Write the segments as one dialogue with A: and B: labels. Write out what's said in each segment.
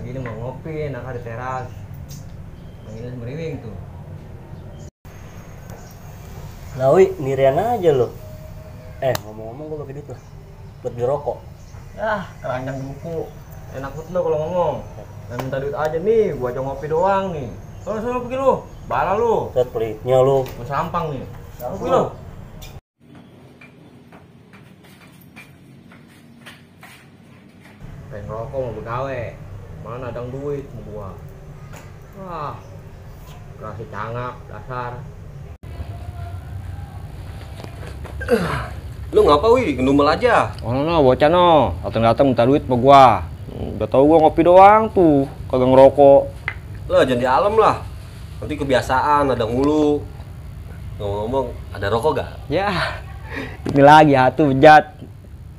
A: gini mau ngopi, enak di teras. Anginnya semeriwing tuh.
B: Lawi, nirian aja lo. Ngomong-ngomong gue pakai duit lah buat beli rokok.
A: Yah, keranjang buku. Enak banget lo kalau ngomong. Dan minta duit aja nih, gua aja ngopi doang nih. Sono pergi lu, bala lu.
B: Set pelitnya lu.
A: Gua sampang nih. Pergi lu. Pengen rokok mau begawe. Mana ada duit sama gua. Wah, kasih cangak dasar.
C: Lu ngapa wih, gendumel aja?
A: Oh no, bocah no. Datang minta duit sama gua. Udah tau gua ngopi doang tuh, kagak ngerokok.
C: Lah jangan di alam lah. Nanti kebiasaan ada mulu. Ngomong-ngomong, ada rokok gak?
A: Ya, ini lagi hatu bejat.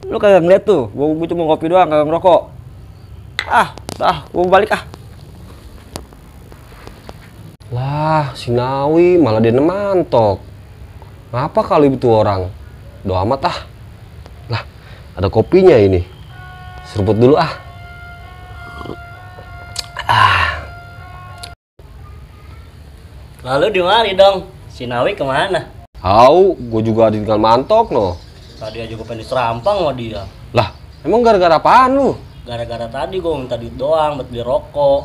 A: Lu kagak ngeliat tuh, gua cuma ngopi doang, kagak ngerokok. Gua balik ah.
C: Lah, si Nawi malah dia nemantok. Ngapa kali itu orang? Doa amat ah. Lah, ada kopinya ini. Seruput dulu ah.
B: Lalu di mari dong. Si Nawi kemana?
C: Tahu, gue juga ditinggal mantok no.
B: Tadi aja gue pengen diserampang sama dia.
C: Lah, emang gara-gara apaan lu?
B: Gara-gara tadi gue minta duit doang buat beli rokok.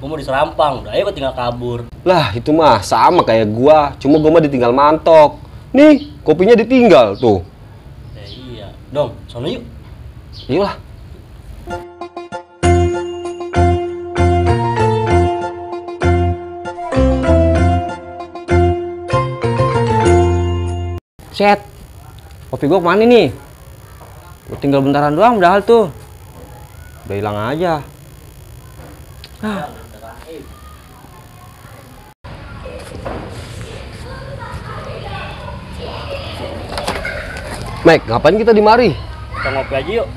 B: Gue mau diserampang, udah ayo gue tinggal kabur.
C: Lah, itu mah sama kayak gua, cuma gua mah ditinggal mantok. Nih, kopinya ditinggal tuh.
B: Iya. Dong, sono yuk.
C: Iyalah.
A: Set, kopi gua kemana nih? Gua tinggal bentaran doang, udah hal tuh. Udah hilang aja.
C: Mike, ngapain kita di mari?
B: Kita ngopi aja yuk.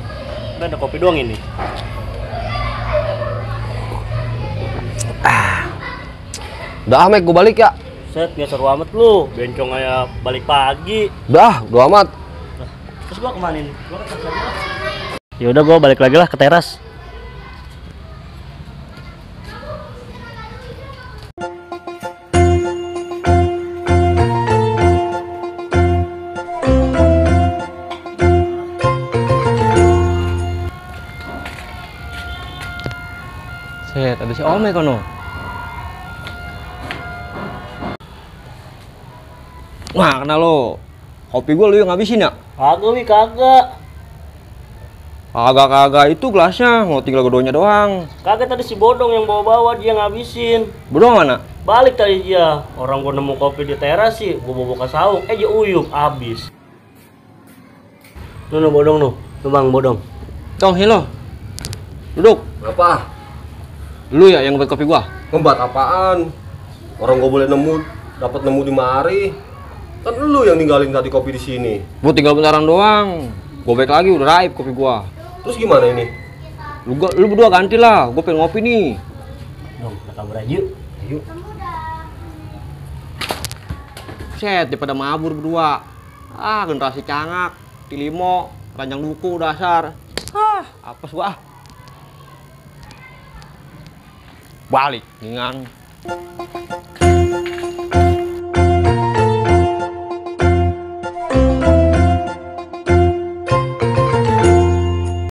B: Udah ada kopi doang ini.
C: Udah Mike, gua balik ya.
B: Set, gak seru amat lu. Bencong aja balik pagi.
C: Udah amat.
B: Nah, terus gua kemana nih? Gua ke teras. Ya udah gua balik lagi lah ke teras.
A: Set, ada si Ome kono. Nah, kenal lo. Kopi gua lu yang ngabisin ya?
B: Kagak, Wi, kagak.
A: Kagak itu gelasnya, mau tinggal keduanya doang.
B: Kagak, tadi si Bodong yang bawa-bawa dia ngabisin.
A: Bodong mana?
B: Balik tadi dia. Orang gua nemu kopi di teras sih, gua bawa ke saung, dia uyup habis. Nuh, Bodong nuh. Tuh Bang, Bodong.
A: Dong, hello. Duduk.
C: Apa?
A: Lu ya yang ngebat kopi gua?
C: Ngebat apaan? Orang gua boleh dapat nemu di mari. Kan lu yang ninggalin tadi kopi di sini.
A: Gua tinggal bentaran doang. Gua balik lagi udah raib kopi gua.
C: Terus gimana ini?
A: Lu berdua ganti lah, gua pengen ngopi nih.
B: Dong, kita kabur aja yuk. Ayo.
A: Set, daripada mabur berdua. Generasi cangak, tilimo, ranjang duku dasar. Apes gua ah. Balik, ningan.